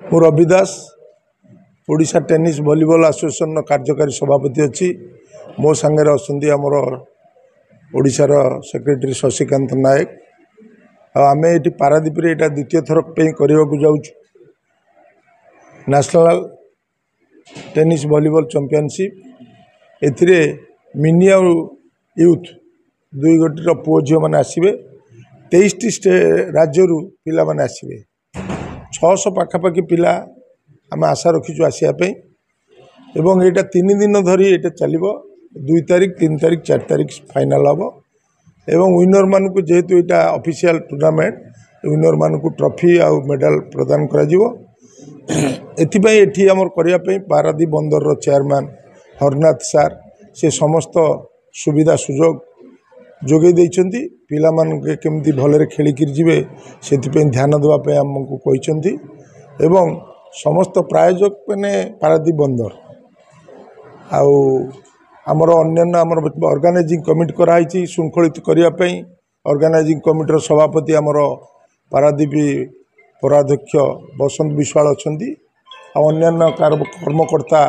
मु रवि दास Odisha tennis volleyball association कार्यकारी सभापति अच्छी मो सांगे अच्छा आमर ओडिशार सेक्रेटरी शशिकांत नायक आम ये पारादीप यहाँ द्वितीय थर करने को जाऊँ नेशनल टेनिस वॉलीबॉल चैंपियनशिप एथिरे मिनी और यूथ दुई गोटी पुओ झील मैंने आसवे 23टी राज्य पिला माने आसवे 600 पाखापाखि पिला आम आशा रखीचु आसवाई एवं यहाँ 3 दिन धरी ये चलो 2 तारिख 3 तारिख 4 तारिख फाइनाल हम एवं विनर मान को जेहेतु यहाँ ऑफिशियल टूर्नामेंट विनर मान को ट्रॉफी आ मेडल प्रदान एथि आमर करने पारादीप बंदर चेयरमैन हरनाथ सार से समस्त सुविधा सुजोग जोगे देइछंती पिला मान के केमती भलरे खेलिक जीवे से ध्यान देवाई आमको कहते एवं समस्त प्रायोजक मैंने पारादीप बंदर आमर अन्य आमर ऑर्गेनाइजिंग कमिटी कराई श्रृंखलित करने ऑर्गेनाइजिंग कमिटीर सभापति आमर पारादीप पौराध्यक्ष बसंत विश्वाल अच्छा अन्य कर्मकर्ता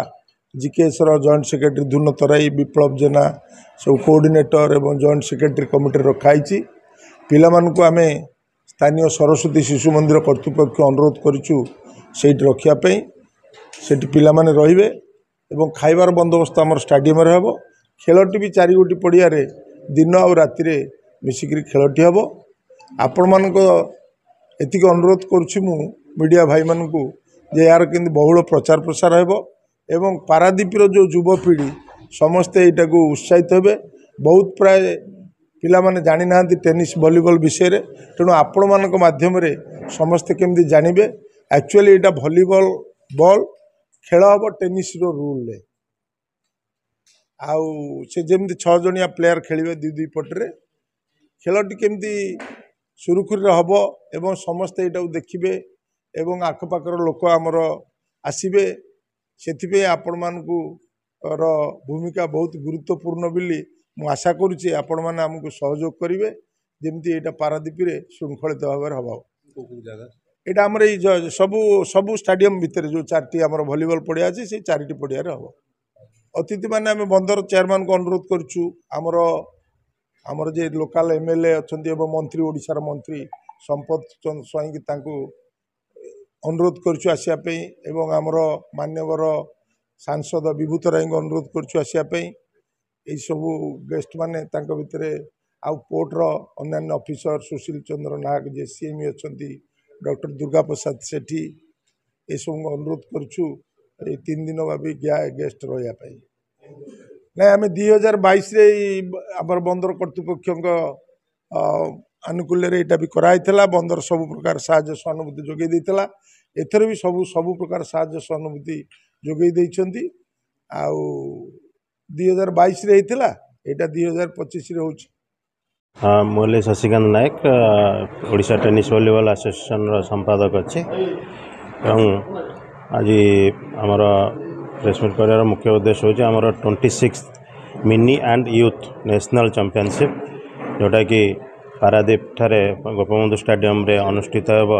जीकेएसर जॉइंट सेक्रेटरी धुन तराई विप्लव जेना सब कोऑर्डिनेटर एवं जॉइंट सेक्रेटरी कमिटी रखाई पिला मानकु आमे स्थानीय सरस्वती शिशु मंदिर कर्तृपक्ष अनुरोध करूँ से रखापी से पिला माने रहिबे एवं खाइबार बंदोबस्त आमर स्टाडियम रे हबो खेलटी भी 4 गोटी पड़िया दिन आ राति मिसिक खेलटी हम आपण मान एतिक अनुरोध करुछि मु मीडिया भाई मानकु जे यार केंद्र बहुल प्रचार प्रसार हेबो एवं पारादीपर जो युवपीढ़ी समस्ते यहाँ को उत्साहित हे बहुत प्राय पिला माने जानी ना टेनिस वॉलीबॉल विषय रे तेणु आपण मान माध्यम समस्ते केमती जानवे एक्चुअली यहाँ वॉलीबॉल बॉल खेल हम टेनिस रो रूल ले आउ से जमी 6 जणिया प्लेयर खेलिए दुई पटे खेलटी केमती सुरुखुरी हम एवं समस्ते यहाँ देखिए एवं आखपाखर लोक आमर आसवे से आपण मानकु भूमिका बहुत गुरुत्वपूर्ण बोली मु आशा करुच्चे आपण मैंने आमको सहयोग करेंगे जमती यहाँ पारादीप श्रृंखलित भाव में हम यहाँ आमर सबू सबू स्टाडियम भितर जो 4टी आमर वॉलीबॉल पड़िया अच्छे से 4टी पड़िया हम अतिथि मैंने आम बंदर चेयरमैन को अनुरोध करुँ आमर आमर जे लोकल एमएलए अच्छा मंत्री ओडिशार मंत्री संपत चंद्र स्वाई की अनुरोध करुँ आसवाई एवं आमर मान्यवर सांसद विभूत राय को अनुरोध करुँ आसवाई यही सबू गेस्ट माने भितर आउ पोर्टर अन्य ऑफिसर सुशील चंद्र नाग जे सीएम अच्छा डॉक्टर दुर्गा प्रसाद सेठी ये सब अनुरोध करुँ 3 दिन भाभी गेस्ट रही ना आम 2022 आमर बंदर कर्तृपक्ष आनुकूल्य यहाँ भी कराई बंदर सब प्रकार साहाय्य सहानुभूति जोगे देता एथर भी सबू प्रकार साहाय्य सहानुभूति जोगे देइछंती आउ 2022 रे हेतिला एटा 2025 रे होछि। हाँ मुझे शशिकांत नायक ओडिशा टेनिस वॉलीबॉल एसोसिएशन संपादक अच्छे आज आमर प्रेसमिट कर मुख्य उद्देश्य होछि आमर 26 mini and youth national championship जोटा कि पारादीप ठारे गोपबंधु स्टाडियम रे अनुष्ठित हो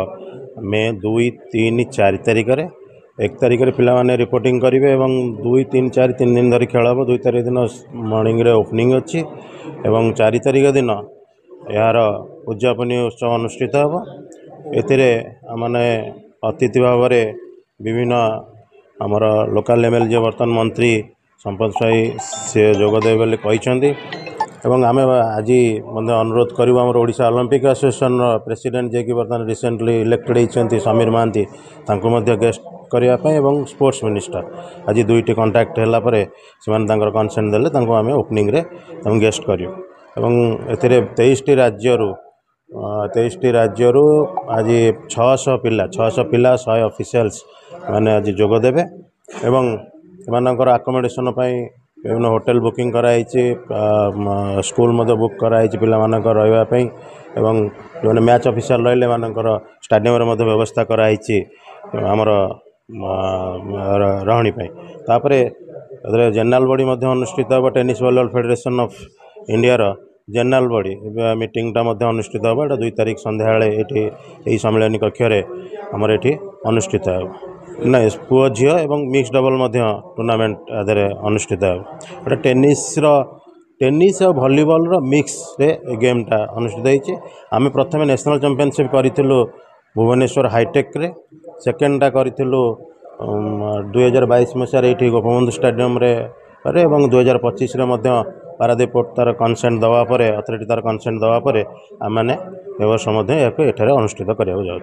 मे 2, 3, 4 तारिख 1 तारिख पिला माने रिपोर्टिंग करेंगे और 2, 3, 4 3 दिन धरी खेल हम 2 तारिख दिन मॉर्निंग रे ओपनिंग अच्छी एवं 4 तारिख दिन यार उद्यापनी उत्सव अनुष्ठित हो एथिरे माने अतिथि भाव में विभिन्न आमर लोकल एमएलए बर्तमान मंत्री संपत स्वाई से जोगदे बोली कहते एवं आम आज अनुरोध करूँ आम ओडिशा ओलंपिक एसोसिएशन प्रेसिडेंट जे कि बर्तमान रिसेंटली इलेक्टेड होती समीर महांती गेस्ट करने एवं स्पोर्ट्स मिनिस्टर आज 2टी कंटाक्ट है कंसेंट देले आम ओपनिंग रे गेस्ट करूँ एवं एथिरे 23टी राज्य आज 600 पिला 100 ऑफिशियल्स माने आज जोगदेवे एवं एमानकर अकोमोडेशन विभिन्न होटेल बुकिंग कराई स्कूल बुक कराई पिलामानकर रहिबापई एवं जो मैच ऑफिशियल रहिले मानकर स्टाडियम रे व्यवस्था कराई आमर रहणी तापरे जनरल बॉडी अनुष्ठित हो tennis volleyball federation of India general body मीटिंगटा अनुष्ठित हे एटा 2 तारिख संध्या ये सम्मेलनी कक्ष आमर ये अनुष्ठित हे ना पुओ झील और मिक्स डबल टूर्नामेंट आदि अनुष्ठित हे टेनिस और वॉलीबॉल मिक्स रे गेमटा अनुष्ठित होती आम प्रथम नेशनल चैंपियनशिप करूँ भुवनेश्वर हाईटेक रे सेकेंडटा करूँ 2022 मसीह ये गोपबंधु स्टेडियम रे और 2025 पारादीप पोर्ट तार कनसेंट दवापर अथॉरिटी तार कनसेंट दवापर आम मैंने ए वर्ष एठारे अनुष्ठित करने जाऊँ।